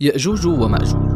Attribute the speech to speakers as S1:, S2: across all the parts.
S1: يأجوج ومأجوج.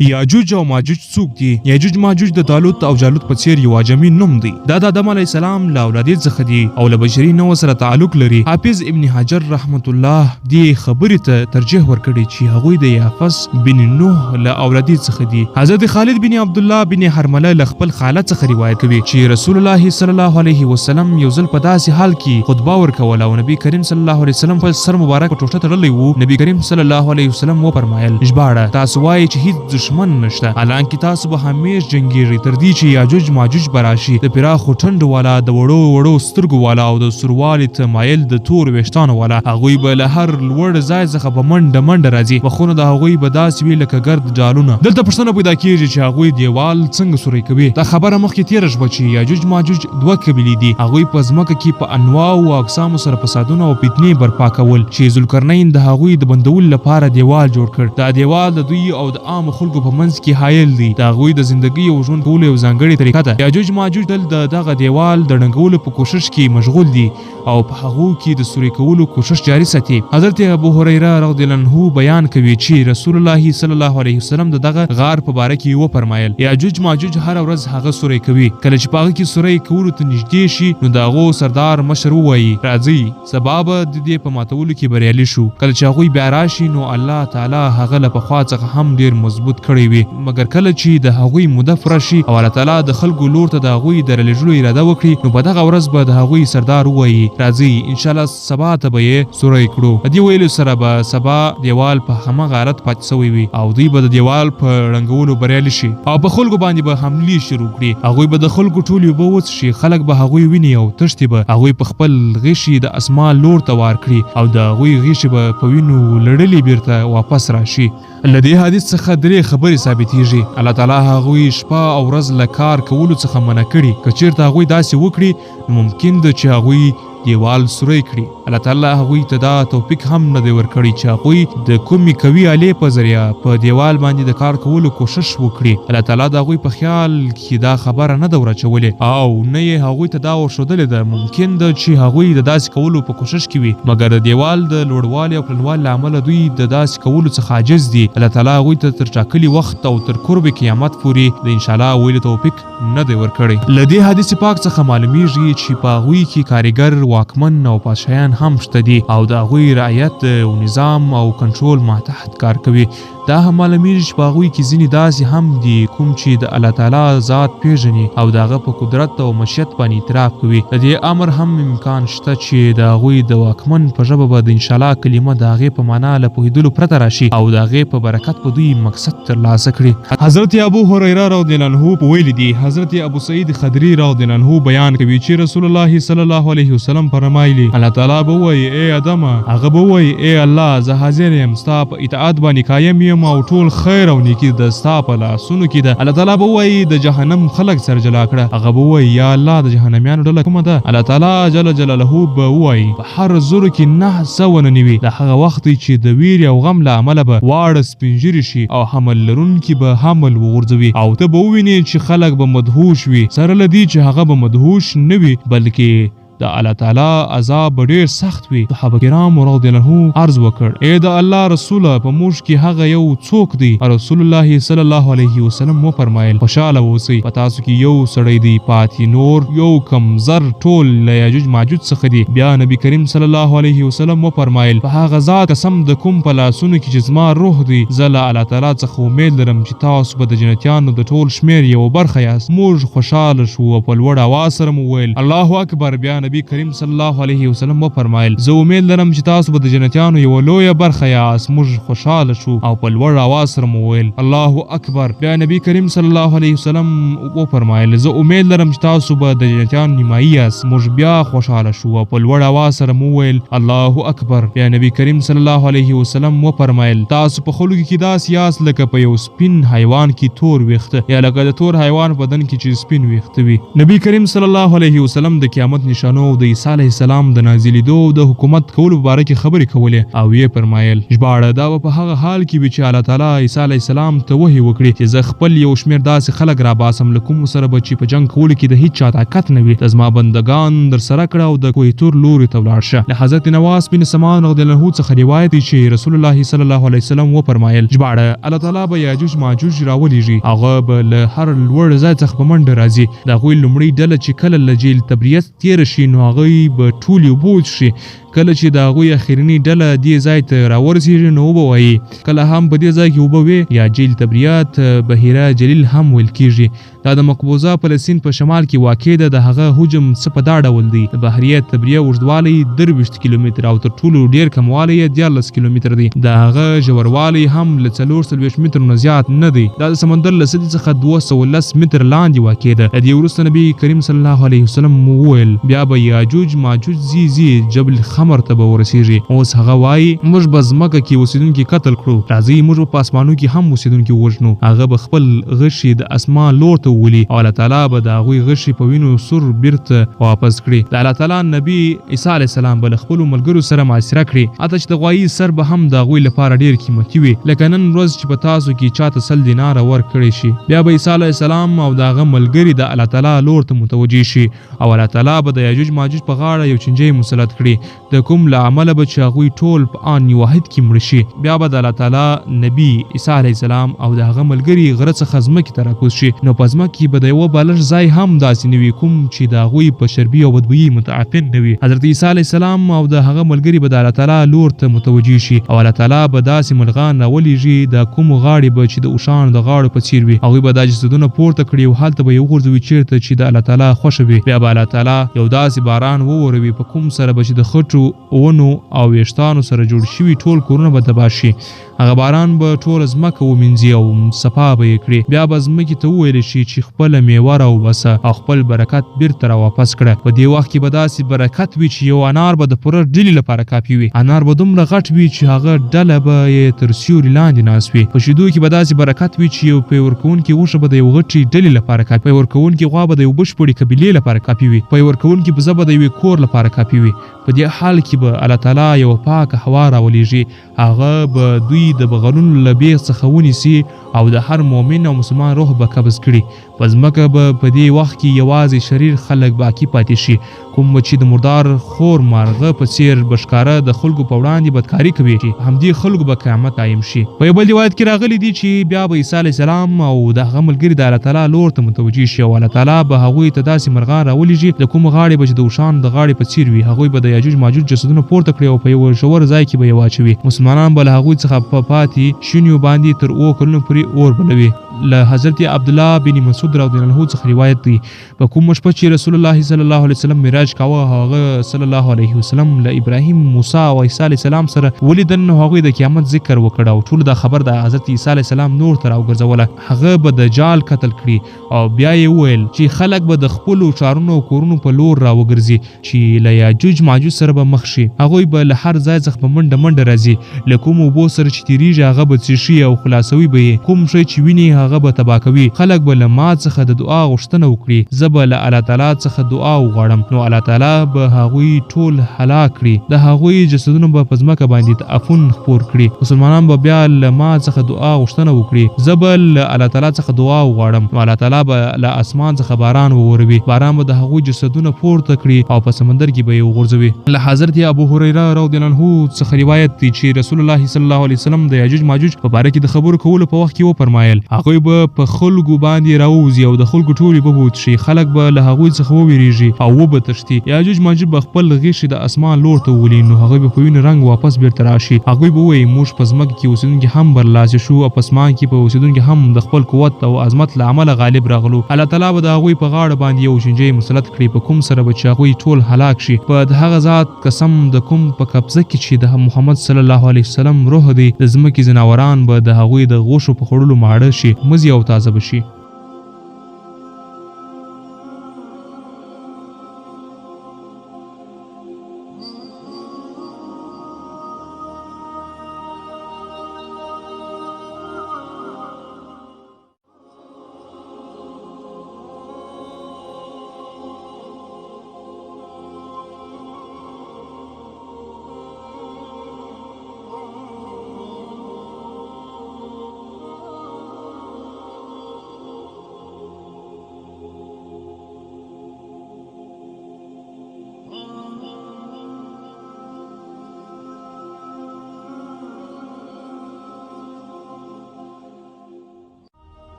S2: یاجوج او ماجوج څوک دي؟ یاجوج ماجوج د طالوت او جالوت په څیر یو اجمی نوم دی. دا د آدم علیه السلام له اولادیت څخه دي او له بشري نوع سره تعلق لري. حافظ ابن حجر رحمت الله دې خبرې ته ترجیح ورکړي چې هغوی د یافس بن نوح له اولادیت څخه دي. حضرت خالد بن عبد الله بن حرمله له خپل خاله څخه روایت کوي چې رسول الله صلی الله علیه وسلم یو ځل په داسې حال کې خطبه ورکوله او نبی کریم صلی الله علیه وسلم په سر مبارک ټوټه تړلی وو. نبی کریم صلی الله علیه وسلم وفرمایل ژباړه تاسو وایئ چې هیڅ دشمن نشته، حالانکه تاسو به همیش جنگیږئ تر دې چې یاجوج ماجوج به راشي، د پراخو ټنډو والا، د وړو سترګو والا او د سوروالي ته مایل د تور ویښتانو والا. هغوی به له هر لوړ ځای څخه په منډه راځي. مخونه د هغوی به داسې وي لکه ګرد جالونه. دلته پوښتنه پیدا کیږي چې هغوی دیوال څنګه سوری کوي. دا خبره مخکې تیره شوه چې یاجوج ماجوج دوه قبیلې دي. هغوی په ځمکه کې په انواع او اقسامو سره فسادونه او فتنې برپا کول چې ذوالقرنین د هغوی د بندولو لپاره دیوال جوړ کړ. دا دیوال د دوی او د عام خلکو په منځ کې حایل دی. د هغوی د زندګۍ او ژوند کولو یو ځانګړې طریقه ده. یاجوج ماجوج تل د دغه دیوال د ړنګولو په کوشش کې مشغول دي او په هغو کې د سوري کولو کوشش جاري ساتي. حضرت ابو هريره رضی الله عنه بیان کوي چې رسول الله صلی الله علیه وسلم د دغه غار په باره کې وفرمایل یاجوج ماجوج هر ورځ هغه سوري کوي. کله چې په هغه کې سوري کولو ته نږدې شي نو د هغو سردار مشر ووایي راځئ سبا به د دې په ماتولو کې بریالي شو. کله چې هغوی بیا راشي نو الله تعالی هغه له پخوا څخه هم ډیر مضبوط کړی وي. مګر کله چې د هغوی موده پوره شي او الله تعالی د خلکو لور ته د هغوی د رالېږلو اراده وکړي نو په دغه ورځ به د هغوی سردار ووایي راځئ انشاءالله سبا ته به یې سوری کړو. په دې ویلو سره به سبا دیوال په همغه حالت پاتې سوی وي او دوی به د دیوال په ړنګولو بریالي شي او په خلکو باندې به حملې شروع کړي. هغوی به د خلکو ټولې اوبه وڅښي، خلک به هغوی ویني او تښتي به. هغوی په خپل غشي د اسمان لور ته وار کړي او د هغوی غشي به په وینو لړلې بیرته واپس راشي. له دې حدیث څخه درې خبرې ثابتېږي. الله تعالی هغوی شپه او ورځ له کار کولو څخه منع کړي. که چیرته هغوی داسې وکړي نو ممکن ده چې هغوی دیوال سوری کړي. الله تعالی هغوی ته دا توفیق هم نه دی ورکړی چې هغوی د کومې قوي آلې په ذریعه په دیوال باندې د کار کولو کوشش وکړي. الله تعالی د هغوی په خیال کې دا خبره نه ده ورچولې او نه یې هغوی ته دا ورښودلې ده. ممکن ده چې هغوی د داسې کولو په کوشش کې وي مګر د دیوال د لوړوالي او پلنوالي له امله دوی د داسې کولو څخه عاجز دي. الله تعالی هغوی ته تر ټاکلي وخت او تر قرب قیامت پورې د انشاءالله ویلو توفیق نه دی ورکړی. له دې حدیث پاک څخه معلومیږي چې په هغوی کې کاریګر، واکمن او پادشاهان هم شته دي او د هغوی رعیت او نظام او کنټرول ماتحت کار کوي. دا هم معلومیږي چې په هغوی کې ځینې داسې هم دي کوم چې د الله تعالی ذات پیژني او د هغه په قدرت او مشیت باندې اعتراف کوي. د دې امر هم امکان شته چې د هغوی د واکمن په ژبه به د انشاءالله کلمه د هغې په معنا له پوهېدلو پرته راشي او د هغې په برکت به دوی مقصد ترلاسه کړي. حضرت ابو هريره رضی الله عنه په ویلي دي. حضرت ابو سعید خدري رضی الله عنه بیان کوي چې رسول الله صلی الله علیه وسلم فرمایلی الله تعالی به وایي ای ادمه، هغه به وایي ای الله زه حاضر یم ستا په اطاعت باندې قایم یم او ټول خیر او نیکي د ستا په لاسونو کې ده. الله تعالی به وایي د جهنم خلک سره جلا کړه. هغه به وایي یا الله د جهنميانو ډله کومه ده؟ الله تعالی جل جلاله به وایي په هر زرو کې 999 د هغه وخت چې د ویر او غم له امله به واړه سپینږیري شي او حمل لرونکي به حمل وغورځوي او ته به ووینې چې خلک به مدهوش وي سره له دې چې هغه به مدهوش نه وي بلکې د الله تعالی عذاب ډیر سخت وي. صحابه کرام رضی الله عنهم عرض وکړ ای د الله رسوله په موږ کې هغه یو څوک دی؟ رسول الله صلی الله علیه وسلم وفرمایل خوشاله اوسئ په تاسو کې یو سړی دی پاتې نور یو کم زر ټول له یاجوج ماجوج څخه دی. بیا نبی کریم صلی الله علیه وسلم وفرمایل په هغه ذات قسم د کوم په لاسونو کې چې زما روح دی زه له الله تعالی څخه امید لرم چې تاسو به د جنتیانو د ټول شمیر یو برخه یاست. موږ خوشاله شو او په لوړ اواز سره مو ویل الله اکبر. بیا نبی کریم صلی الله علیه وسلم وفرمایل زه امید لرم چې تاسو به د جنتیانو یو لویه برخه یاست. موږ خوشاله شو او په لوړ اواز سره مو ویل الله اکبر. بیا نبی کریم صلی الله علیه وسلم وفرمایل زه امید لرم چې تاسو به د جنتیانو نیمایي یاست. موږ بیا خوشاله شو او په لوړ اواز سره مو ویل الله اکبر. بیا نبی کریم صلی الله علیه وسلم وفرمایل تاسو په خلکو کې داسې یاست لکه په یو سپین حیوان کې تور ویښته یا لکه د تور حیوان په بدن کې چې سپین ویښته وي. نبی کریم صلی الله علیه وسلم د قیامت نشانه پیغمبرانو د عیسی علیه السلام د نازلېدو او د حکومت کولو په باره کې خبرې کولې او یې فرمایل ژباړه دا په هغه حال کې وي چې الله تعالی عیسی علیه السلام ته وحی وکړي چې زه خپل یو شمېر داسې خلک راباسم له کومو سره به چې په جنګ کولو کې د هیڅ چا طاقت نه وي د زما بندګان در سره کړه او د کوه طور لوري ته ولاړ شه. له حضرت نواس بن سمان رضی الله عنه څخه روایت دی چې رسول الله صلی الله علیه وسلم وفرمایل ژباړه الله تعالی به یاجوج ماجوج راولېږي هغه به له هر لوړ ځای څخه په منډه راځي د هغوی لومړۍ ډله چې کله له جیل تبریز تېره شي نو هغوی به ټولې اوبه وڅښي کله چې د هغوی اخرني ډله دې ځای ته راورسېږي نو اوبه وایي کله هم په دې ځای کې اوبه وي یا جیل تبریات بحیره جلیل هم ویل کېږي. دا د مقبوضه فلسطین په شمال کې واقع ده د هغه حجم څه په دا ډول دی د بحیره تبریه اوږدوالی 23 کیلومتره او تر ټولو ډیر کموالی یې 14 کیلومتره دی د هغه ژوروالی هم له 440 مترو نه زیات نه دی دا د سمندر له سطحې څخه 210 متر لاندې واقع ده. د دې وروسته نبی کریم صلی الله علیه وسلم وویل بیا به یاجوج ماجوج زی جبل خمر ته به ورسېږي اوس هغه وایي موږ به ځمکه کې اوسېدونکي قتل کړو راځئ موږ په اسمانو کې هم اوسېدونکي ووژنو هغه به خپل غشي د اسمان لور ته وولي او الله تعالی به د هغوی غشي په وینو سور بیرته واپس کړي. د الله تعالی نبی عیسی علیه السلام به له خپلو ملګرو سره محاصره کړي حتی چې د غوایي سر به هم د هغوی لپاره ډیر قیمتي وي لکه نن ورځ چې په تاسو کې چاته 100 دیناره ورکړی شي بیا به عیسی علیه السلام او د هغه ملګري د الله تعالی لور ته متوجه شي او الله تعالی به د یاجوج ماجوج په غاړه یو چنجی مسلط کړي د کوم له عمله به چې هغوی ټول په آن واحد کې مړه شي بیا به د الله تعالی نبی عیسی علیه السلام او د هغه ملګري غره څخه ځمکې ته راکوز شي نو په ځمکه کې به د یوه بالغ ځای هم داسې نه وي کوم چې د هغوی په چربي او بدبویي متعفن نه وي. حضرت عیسی علیه السلام او د هغه ملګري به د الله تعالی لور ته متوجه شي او الله تعالی به داسې مرغان راولېږي د کومو غاړې به چې د اوښانو د غاړو په څیر وي هغوی به دا جسدونه پورته کړي او هلته به یې وغورځوي چیرته چې د الله تعالی خوښه وي بیا به الله تعالی یو داسې باران ووروي په کوم سره به چې د خټو ونو او ویښتانو سره جوړ شوي ټول کورونه به تباه شي هغه باران به ټوله ځمکه ومینځي او صفا به یې کړي بیا به ځمکې ته وویل شي چې خپله میوه راوباسه او خپل برکت بیرته راواپس کړه. په دې وخت کې به داسې برکت وي چې یو انار به د پوره ډلې لپاره کافي وي انار به دومره غټ وي چې هغه ډله به یې تر سیوري لاندې ناست وي په شیدو کې به داسې برکت وي چې یو پی ورکوونکې غوښه به د یو غټې ډلې لپاره کافي پی ورکوونکې غوا به د یو بشپړې قبیلې لپاره کافي وي پی ورکوونکې بزه به د یوې کور لپاره کافي وي. په دې حال کې به الله تعالی یو پاکه هوا راولېږي هغه به دوی د بغلونو له بیغ څخه ونیسي او د هر مؤمن او مسلمان روح به قبض کړي په ځمکه به په دې وخت کې یوازې شریر خلک باقي پاتې شي کوم چې د مردار خور مارغه په څیر بشکاره د خلکو په وړاندې بدکاري کوي همدې خلکو به قیامت قایم شي. په یو بل روایت کې راغلی دی چې بیا به عیسی علیه السلام او د هغه ملګري د الله تعالی لور ته متوجه شي او الله تعالی به هغوی ته داسې مرغان راولېږي د کوم غاړې به چې د اوښانو د غاړې په څیر وي هغوی به د یاجوج ماجوج جسدونه پورته کړي او په یو ژور ځای کې به یې واچوي مسلمانان به له هغوی څخه په پاتې شونیو باندې تر 7 کلونو پورې اور بلوي. له حضرت عبدالله بن مسعود رضی الله عنه څخه روایت دی په کوم شپه چې رسول الله صلی الله علیه وسلم معراج کاوه هغه صلی الله علیه وسلم له ابراهیم موسی او عیسی علیه السلام سره ولیدل نو هغوی د قیامت ذکر وکړ او ټول دا خبر د حضرت عیسی علیه السلام نور ته راوګرځوله هغه به دجال قتل کړي او بیا یې وویل چې خلک به د خپلو ښارونو او کورونو په لور راوګرځي چې له یاجوج ماجوج سره به مخ شي هغوی به له هر ځای څخه په منډه راځي له کومو اوبو سره چې تېرېږي هغه به څښي او خلاصوي به یې کوم شی چې ویني هغه به تباه کوي خلک به له ما څخه د دعا غوښتنه وکړي زه به له الله تعالی څخه دعا وغواړم نو الله تعالی به هغوی ټول هلاک کړي د هغوی جسدونه به په ځمکه باندې تعفن خپور کړي مسلمانان به بیا له ما څخه دعا غوښتنه وکړي زه به له الله تعالی څخه دعا وغواړم نو الله تعالی به له اسمان څخه باران ووروي باران به د هغوی جسدونه پورته کړي او په سمندر کې به یې وغورځوي. له حضرت ابو هريره رضی الله عنه څخه روایت دی چې رسول الله صلی الله علیه وسلم د یاجوج ماجوج په باره کې د خبرو کولو په وخت کې وفرمایل هغوی به په خلکو باندې راوځي او د خلکو ټولې به وڅښي خلک به له هغوی څخه وویریږي او وبه تښتي یاجوج ماجوج به خپل غشي د اسمان لور ته ولي نو هغوی به په وینو رنګ واپس بیرته راشي هغوی به وایي موږ په ځمکه کې اوسېدونکي هم برلاسي شو او په اسمان کې په اوسېدونکي هم د خپل قوت او عظمت له امله غالب راغلو الله تعالی به د هغوی په غاړه باندې یو شنجی مسلط کړي په کوم سره به چې هغوی ټول هلاک شي په د هغه ذات قسم د کوم په قبضه کې چې د محمد صلی الله علیه وسلم روح دی د ځمکې ځناوران به د هغوی د غوښو په خوړلو ماړه شي مزي او تازه بشي.